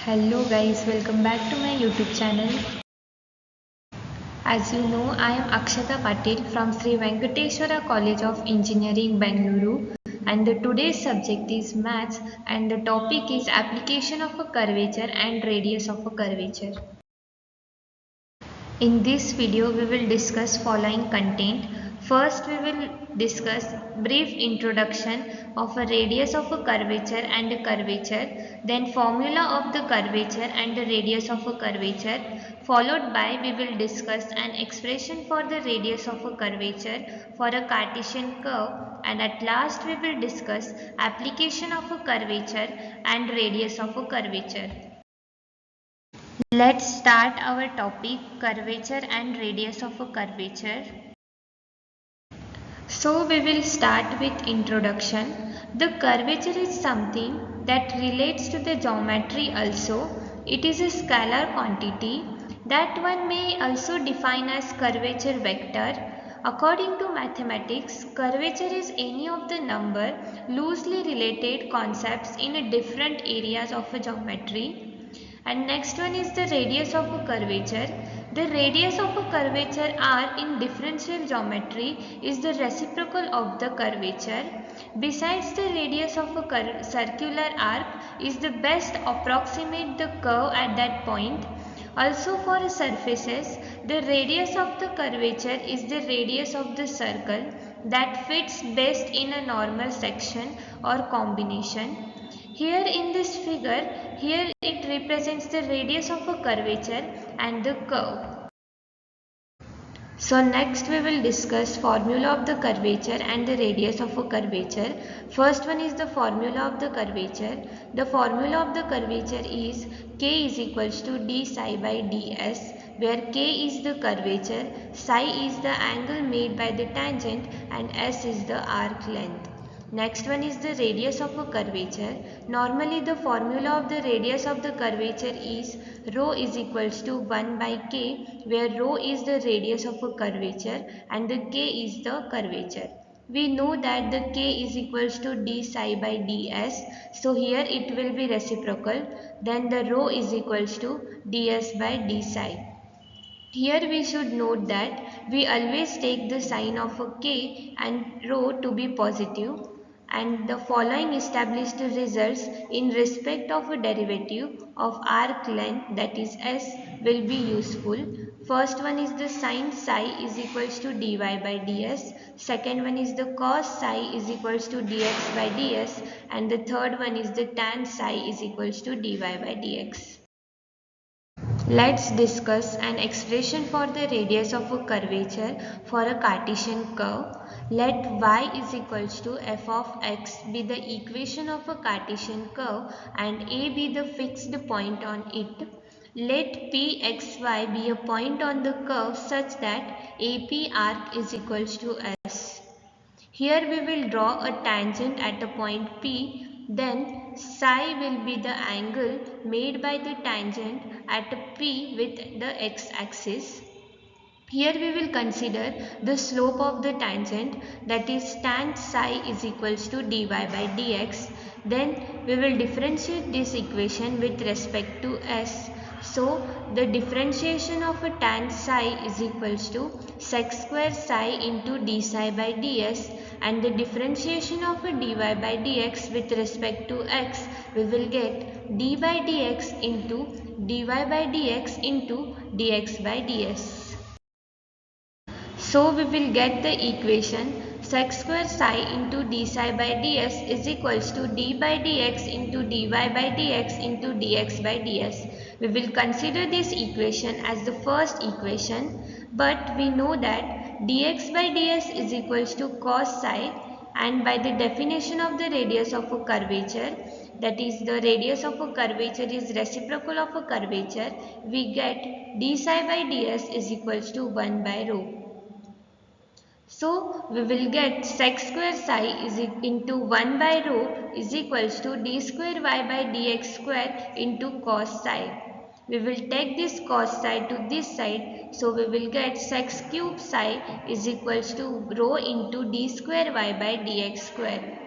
Hello guys, welcome back to my YouTube channel. As you know, I am Akshata Patil from Sri Venkateswara College of Engineering, Bangalore, and the today's subject is maths and the topic is application of a curvature and radius of a curvature. In this video, we will discuss following content. First, we will discuss brief introduction of a radius of a curvature and a curvature, then formula of the curvature and the radius of a curvature. Followed by, we will discuss an expression for the radius of a curvature for a Cartesian curve, and at last we will discuss application of a curvature and radius of a curvature. Let's start our topic curvature and radius of a curvature. So we will start with introduction. The curvature is something that relates to the geometry also. It is a scalar quantity that one may also define as curvature vector. According to mathematics, curvature is any of the number loosely related concepts in different areas of a geometry. And next one is the radius of a curvature. The radius of a curvature r in differential geometry is the reciprocal of the curvature. Besides, the radius of a circular arc is the best approximate the curve at that point. Also for surfaces, the radius of the curvature is the radius of the circle that fits best in a normal section or combination. Here in this figure, here it represents the radius of a curvature and the curve. So next we will discuss formula of the curvature and the radius of a curvature. First one is the formula of the curvature. The formula of the curvature is k is equals to d psi by ds, where k is the curvature, psi is the angle made by the tangent, and s is the arc length. Next one is the radius of a curvature. Normally the formula of the radius of the curvature is rho is equals to 1 by k, where rho is the radius of a curvature and the k is the curvature. We know that the k is equals to d psi by ds. So here it will be reciprocal. Then the rho is equals to ds by d psi. Here we should note that we always take the sign of a k and rho to be positive, and the following established results in respect of a derivative of arc length, that is s, will be useful. First one is the sin psi is equals to dy by ds. Second one is the cos psi is equals to dx by ds. And the third one is the tan psi is equals to dy by dx. Let's discuss an expression for the radius of a curvature for a Cartesian curve. Let y is equals to f of x be the equation of a Cartesian curve and a be the fixed point on it. Let pxy be a point on the curve such that AP arc is equals to s. Here we will draw a tangent at a point P, then psi will be the angle made by the tangent at P with the x-axis. Here we will consider the slope of the tangent, that is tan psi is equals to dy by dx. Then we will differentiate this equation with respect to s. So the differentiation of a tan psi is equals to sec square psi into d psi by ds, and the differentiation of a dy by dx with respect to x, we will get d by dx into dy by dx into dx by ds. So we will get the equation sec square psi into d psi by ds is equals to d by dx into dy by dx into dx by ds. We will consider this equation as the first equation, but we know that dx by ds is equals to cos psi, and by the definition of the radius of a curvature, that is the radius of a curvature is reciprocal of a curvature, we get d psi by ds is equals to 1 by rho. So we will get sec square psi is into 1 by rho is equals to d square y by dx square into cos psi. We will take this cos psi to this side, so we will get sec cube psi is equals to rho into d square y by dx square.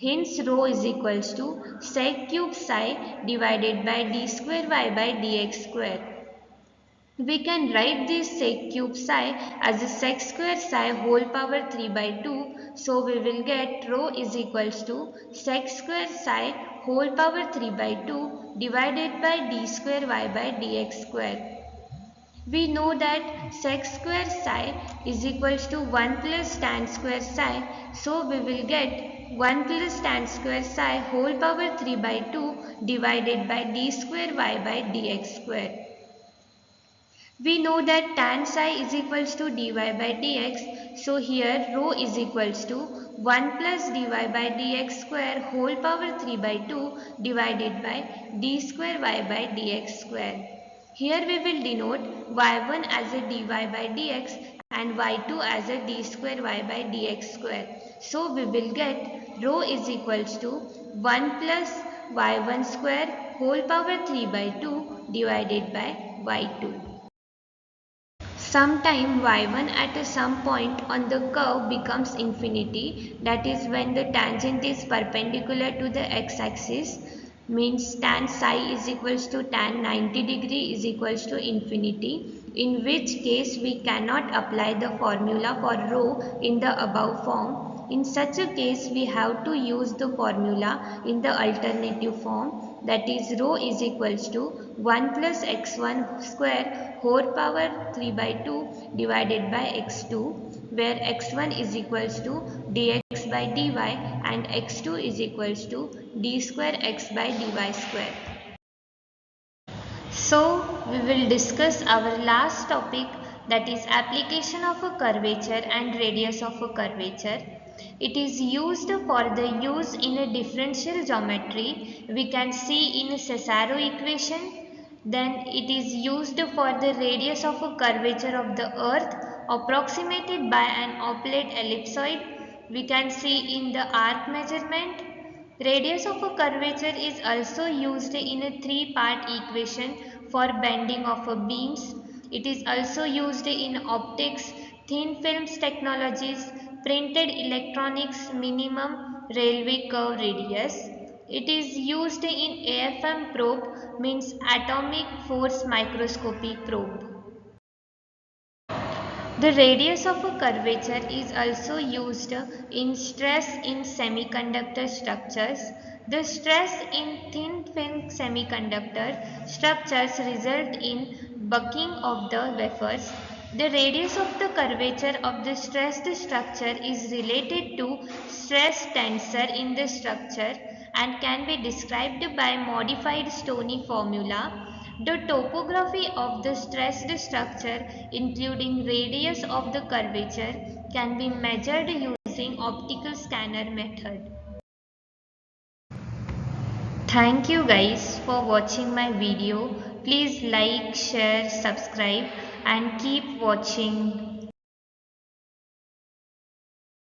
Hence rho is equals to sec cube psi divided by d square y by dx square. We can write this sec cube psi as a sec square psi whole power 3 by 2. So we will get rho is equals to sec square psi whole power 3 by 2 divided by d square y by dx square. We know that sec square psi is equals to 1 plus tan square psi. So we will get 1 plus tan square psi whole power 3 by 2 divided by d square y by dx square. We know that tan psi is equals to dy by dx. So here rho is equals to 1 plus dy by dx square whole power 3 by 2 divided by d square y by dx square. Here we will denote y1 as a dy by dx and y2 as a d square y by dx square. So we will get rho is equals to 1 plus y1 square whole power 3 by 2 divided by y2. Sometime y1 at some point on the curve becomes infinity, that is when the tangent is perpendicular to the x-axis, means tan psi is equals to tan 90 degree is equals to infinity, in which case we cannot apply the formula for rho in the above form. In such a case, we have to use the formula in the alternative form, that is rho is equals to 1 plus x1 square whole power 3 by 2 divided by x2, where x1 is equals to dx by dy and x2 is equals to d square x by dy square. So we will discuss our last topic, that is application of a curvature and radius of a curvature. It is used for the use in a differential geometry. We can see in a Cesaro equation. Then it is used for the radius of a curvature of the earth approximated by an oblate ellipsoid. We can see in the arc measurement. Radius of a curvature is also used in a three-part equation for bending of a beams. It is also used in optics, thin films technologies, printed electronics, minimum railway curve radius. It is used in AFM probe, means atomic force microscopy probe. The radius of a curvature is also used in stress in semiconductor structures. The stress in thin film semiconductor structures result in bucking of the wafers. The radius of the curvature of the stressed structure is related to stress tensor in the structure and can be described by modified Stoney formula. The topography of the stressed structure, including radius of the curvature, can be measured using optical scanner method. Thank you guys for watching my video. Please like, share, subscribe and keep watching.